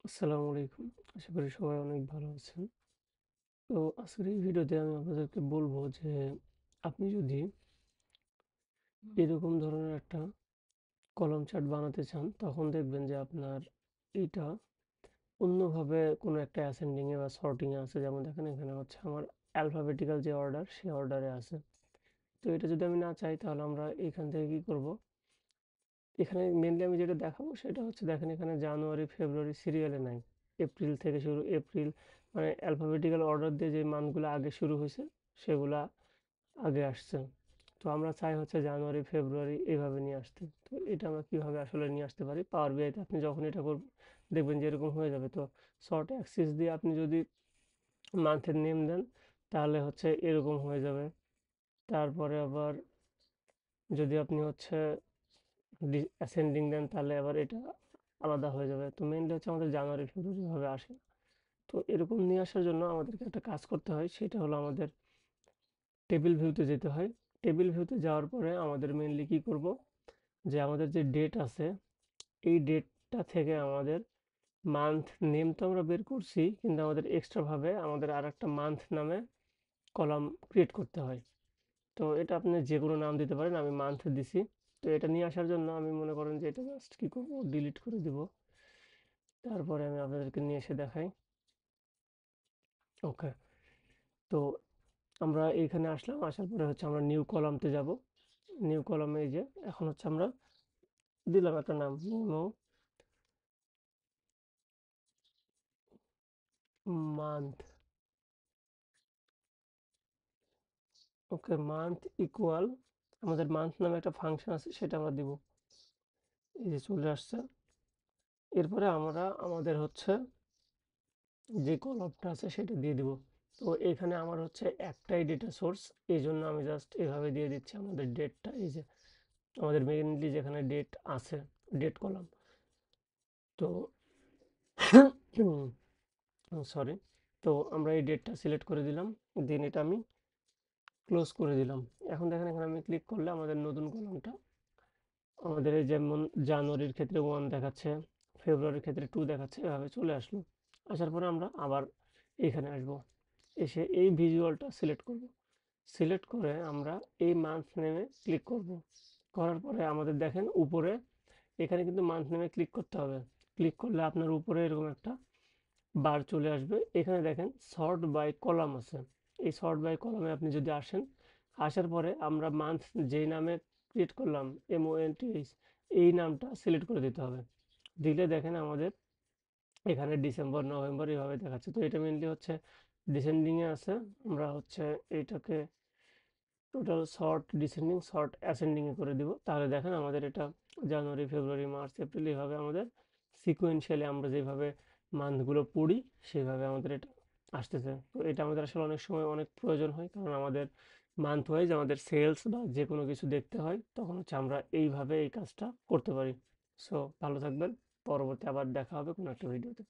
আসসালামু আলাইকুম। আশা করি সবাই অনেক ভালো আছেন। তো আজকের এই ভিডিওতে আমি আপনাদেরকে বলবো যে আপনি যদি এরকম ধরনের একটা কলাম চার্ট বানাতে চান, তখন দেখবেন যে আপনার এইটা অন্যভাবে কোনো একটা অ্যাসেন্ডিং এ বা সর্টিং এ আছে। যেমন দেখেন এখানে হচ্ছে আমার অ্যালফাবেটিক্যাল যে অর্ডার সেই অর্ডারে আছে। তো এটা যদি আমি না চাই তাহলে আমরা এখান থেকে কি করব? এখানে মেনলি আমি যেটা দেখাবো সেটা হচ্ছে দেখেন এখানে জানুয়ারি, ফেব্রুয়ারি সিরিয়ালে নাই। এপ্রিল থেকে শুরু এপ্রিল মানে অ্যালফাবেটিক্যাল অর্ডার দিয়ে যে মানগুলো আগে শুরু হয়েছে সেগুলা আগে আসছে। তো আমরা চাই হচ্ছে জানুয়ারি, ফেব্রুয়ারি এভাবে নিয়ে আসতে। তো এটা আমরা কিভাবে আসলে নিয়ে আসতে পারি? পাওয়ার বিআইতে আপনি যখন এটা করবেন দেখবেন যে এরকম হয়ে যাবে। তো শর্ট অ্যাক্সিস দিয়ে আপনি যদি মান্থের নেম দেন তাহলে হচ্ছে এরকম হয়ে যাবে। তারপরে আবার যদি আপনি হচ্ছে অ্যাসেন্ডিং দেন তাহলে আবার এটা আলাদা হয়ে যাবে। তো মেইনলি হচ্ছে আমাদের জানুয়ারি ফেব্রুয়ারি ভাবে আসে। তো এরকম নিয়ে আসার জন্য আমাদেরকে একটা কাজ করতে হয়, সেটা হলো আমাদের টেবিল ভিউতে যেতে হয়। টেবিল ভিউতে যাওয়ার পরে আমাদের মেইনলি কি করব, যে আমাদের যে ডেট আছে এই ডেটটা থেকে আমাদের মান্থ নেম তো আমরা বের করছি, কিন্তু আমাদের এক্সট্রা ভাবে আমাদের আর একটা মান্থ নামে কলাম ক্রিয়েট করতে হয়। তো এটা আপনি যে কোনো নাম দিতে পারেন, আমি মান্থ দিছি। তো এটা নিয়ে আসার জন্য আমি মনে করেন যে এটা জাস্ট কি করব, ডিলিট করে দিব। তারপরে আমি আপনাদেরকে নিয়ে এসে দেখাই। ওকে, তো আমরা এইখানে আসলাম, আসার পরে হচ্ছে আমরা নিউ কলামতে যাব। নিউ কলামে এই যে এখন হচ্ছে আমরা দিলাম একটা নাম নিমো মান্থ। ওকে, মান্থ ইকুয়াল আমাদের মান্থ নামে একটা ফাংশন আছে সেটা আমরা দিব। এই যে চলে আসছে। এরপরে আমরা আমাদের হচ্ছে যে কলামটা আছে সেটা দিয়ে দিব। তো এখানে আমার হচ্ছে একটাই ডেটা সোর্স, এই জন্য আমি জাস্ট এভাবে দিয়ে দিচ্ছি আমাদের ডেটটা। এই যে আমাদের মেইনলি যেখানে ডেট আছে, ডেট কলাম। তো সরি, তো আমরা এই ডেটটা সিলেক্ট করে দিলাম, দেন এটা আমি ক্লোজ করে দিলাম। এখন দেখেন এখানে আমি ক্লিক করলে আমাদের নতুন কলামটা আমাদের এই যেমন জানুয়ারির ক্ষেত্রে 1 দেখাচ্ছে, ফেব্রুয়ারির ক্ষেত্রে 2 দেখাচ্ছে, এভাবে চলে আসলো। আসার পরে আমরা আবার এখানে আসব, এসে এই ভিজুয়ালটা সিলেক্ট করব। সিলেক্ট করে আমরা এই মান্থ নেমে ক্লিক করব। করার পরে আমাদের দেখেন উপরে এখানে কিন্তু মান্থ নেমে ক্লিক করতে হবে। ক্লিক করলে আপনার উপরে এরকম একটা বার চলে আসবে। এখানে দেখেন সর্ট বাই কলাম আছে। এই সর্ট বাই কলামে আপনি যদি আসেন, আসার পরে আমরা মান্থ যেই নামে ক্রিয়েট করলাম MONTH, এই নামটা সিলেক্ট করে দিতে হবে। দিলে দেখেন আমাদের এখানে ডিসেম্বর, নভেম্বর এভাবে দেখাচ্ছে। তো এটা মেনলি হচ্ছে ডিসেন্ডিং এ আছে। আমরা হচ্ছে এইটাকে total sort descending sort ascending এ করে দিব। তাহলে দেখেন আমাদের এটা জানুয়ারি, ফেব্রুয়ারি, মার্চ, এপ্রিল এইভাবে আমাদের সিকোয়েন্সিয়ালি আমরা যেভাবে মান্থগুলো পড়ি সেভাবে আমাদের এটা আসতেছে। তো এটা আমাদের আসলে অনেক সময় অনেক প্রয়োজন হয়, কারণ আমাদের মান্থ ওয়াইজ আমাদের সেলস বা যে কোনো কিছু দেখতে হয়, তখন হচ্ছে আমরা এইভাবে এই কাজটা করতে পারি। সো ভালো থাকবেন, পরবর্তী আবার দেখা হবে কোনো একটা ভিডিওতে।